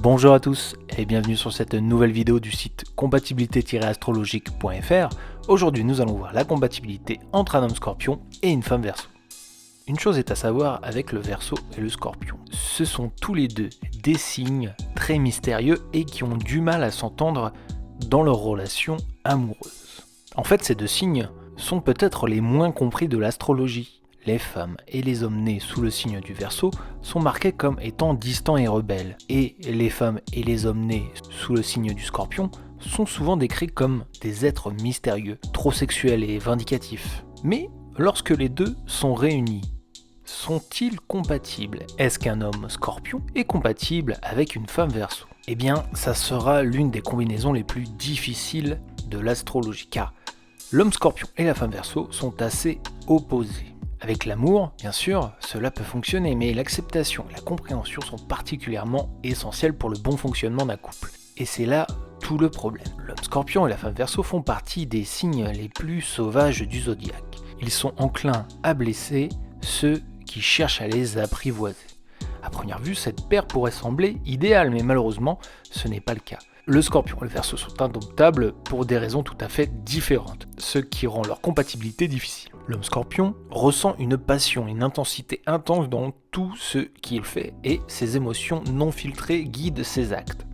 Bonjour à tous et bienvenue sur cette nouvelle vidéo du site compatibilité-astrologique.fr. Aujourd'hui nous allons voir la compatibilité entre un homme scorpion et une femme verseau. Une chose est à savoir avec le verseau et le scorpion. Ce sont tous les deux des signes très mystérieux et qui ont du mal à s'entendre dans leur relation amoureuse. En fait, ces deux signes sont peut-être les moins compris de l'astrologie. Les femmes et les hommes nés sous le signe du Verseau sont marqués comme étant distants et rebelles, et les femmes et les hommes nés sous le signe du Scorpion sont souvent décrits comme des êtres mystérieux, trop sexuels et vindicatifs. Mais lorsque les deux sont réunis, sont-ils compatibles? Est-ce qu'un homme Scorpion est compatible avec une femme Verseau? Eh bien, ça sera l'une des combinaisons les plus difficiles de l'astrologie, car l'homme Scorpion et la femme Verseau sont assez opposés. Avec l'amour, bien sûr, cela peut fonctionner, mais l'acceptation et la compréhension sont particulièrement essentielles pour le bon fonctionnement d'un couple. Et c'est là tout le problème. L'homme Scorpion et la femme Verseau font partie des signes les plus sauvages du zodiaque. Ils sont enclins à blesser ceux qui cherchent à les apprivoiser. À première vue, cette paire pourrait sembler idéale, mais malheureusement, ce n'est pas le cas. Le Scorpion et le Verseau sont indomptables pour des raisons tout à fait différentes, ce qui rend leur compatibilité difficile. L'homme Scorpion ressent une passion, une intensité intense dans tout ce qu'il fait et ses émotions non filtrées guident ses actes.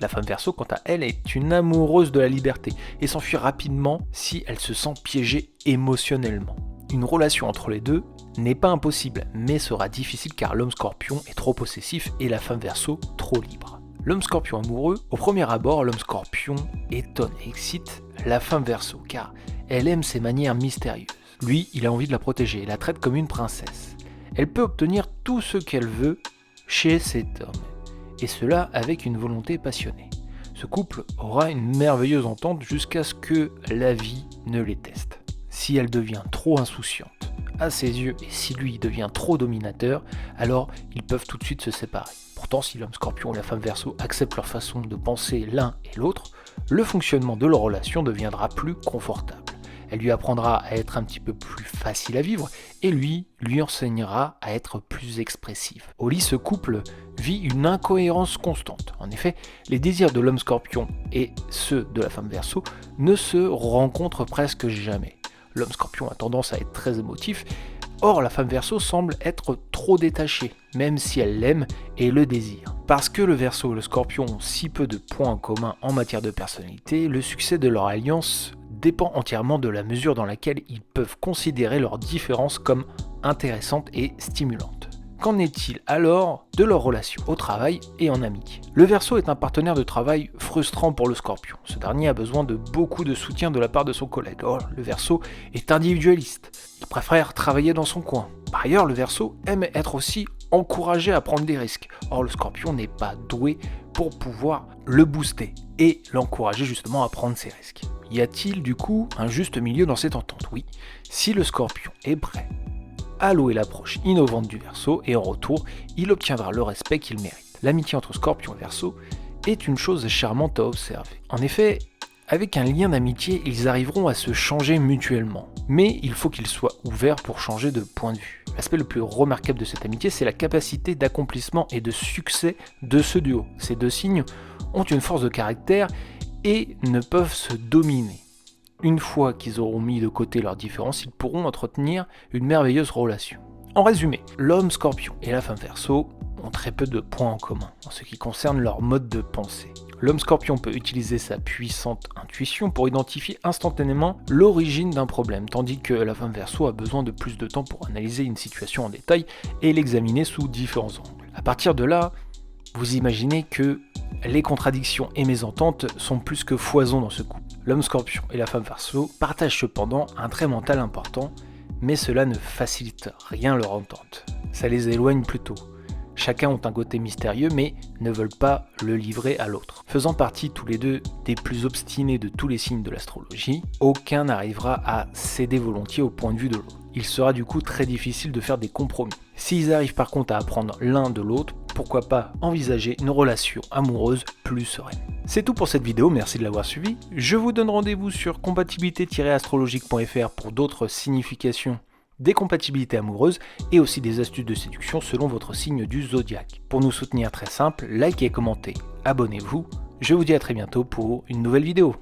La femme Verseau, quant à elle, est une amoureuse de la liberté et s'enfuit rapidement si elle se sent piégée émotionnellement. Une relation entre les deux n'est pas impossible, mais sera difficile car l'homme Scorpion est trop possessif et la femme Verseau trop libre. L'homme Scorpion amoureux, au premier abord, l'homme Scorpion étonne et excite la femme Verseau car elle aime ses manières mystérieuses. Lui, il a envie de la protéger et la traite comme une princesse. Elle peut obtenir tout ce qu'elle veut chez cet homme, et cela avec une volonté passionnée. Ce couple aura une merveilleuse entente jusqu'à ce que la vie ne les teste. Si elle devient trop insouciante à ses yeux et si lui devient trop dominateur, alors ils peuvent tout de suite se séparer. Pourtant, si l'homme Scorpion et la femme Verseau acceptent leur façon de penser l'un et l'autre, le fonctionnement de leur relation deviendra plus confortable. Elle lui apprendra à être un petit peu plus facile à vivre et lui enseignera à être plus expressif. Au lit, ce couple vit une incohérence constante. En effet, les désirs de l'homme Scorpion et ceux de la femme Verseau ne se rencontrent presque jamais. L'homme Scorpion a tendance à être très émotif, or la femme Verseau semble être trop détachée, même si elle l'aime et le désire. Parce que le Verseau et le Scorpion ont si peu de points en commun en matière de personnalité, le succès de leur alliance dépend entièrement de la mesure dans laquelle ils peuvent considérer leurs différences comme intéressantes et stimulantes. Qu'en est-il alors de leur relation au travail et en amitié? Le Verseau est un partenaire de travail frustrant pour le Scorpion. Ce dernier a besoin de beaucoup de soutien de la part de son collègue. Or, le Verseau est individualiste. Il préfère travailler dans son coin. Par ailleurs, le Verseau aime être aussi encouragé à prendre des risques. Or, le Scorpion n'est pas doué pour pouvoir le booster et l'encourager justement à prendre ses risques. Y a-t-il du coup un juste milieu dans cette entente? Oui, si le Scorpion est prêt à louer l'approche innovante du Verseau et en retour, il obtiendra le respect qu'il mérite. L'amitié entre Scorpion et Verseau est une chose charmante à observer. En effet, avec un lien d'amitié, ils arriveront à se changer mutuellement. Mais il faut qu'ils soient ouverts pour changer de point de vue. L'aspect le plus remarquable de cette amitié, c'est la capacité d'accomplissement et de succès de ce duo. Ces deux signes ont une force de caractère et ne peuvent se dominer. Une fois qu'ils auront mis de côté leurs différences, ils pourront entretenir une merveilleuse relation. En résumé, l'homme Scorpion et la femme Verseau ont très peu de points en commun en ce qui concerne leur mode de pensée. L'homme Scorpion peut utiliser sa puissante intuition pour identifier instantanément l'origine d'un problème, tandis que la femme Verseau a besoin de plus de temps pour analyser une situation en détail et l'examiner sous différents angles. À partir de là, vous imaginez que les contradictions et mésententes sont plus que foison dans ce couple. L'homme Scorpion et la femme Verseau partagent cependant un trait mental important, mais cela ne facilite rien leur entente. Ça les éloigne plutôt. Chacun ont un côté mystérieux, mais ne veulent pas le livrer à l'autre. Faisant partie tous les deux des plus obstinés de tous les signes de l'astrologie, aucun n'arrivera à céder volontiers au point de vue de l'autre. Il sera du coup très difficile de faire des compromis. S'ils arrivent par contre à apprendre l'un de l'autre, pourquoi pas envisager une relation amoureuse plus sereine. C'est tout pour cette vidéo, merci de l'avoir suivi. Je vous donne rendez-vous sur compatibilité-astrologique.fr pour d'autres significations des compatibilités amoureuses et aussi des astuces de séduction selon votre signe du zodiaque. Pour nous soutenir, très simple, likez, commentez, abonnez-vous. Je vous dis à très bientôt pour une nouvelle vidéo.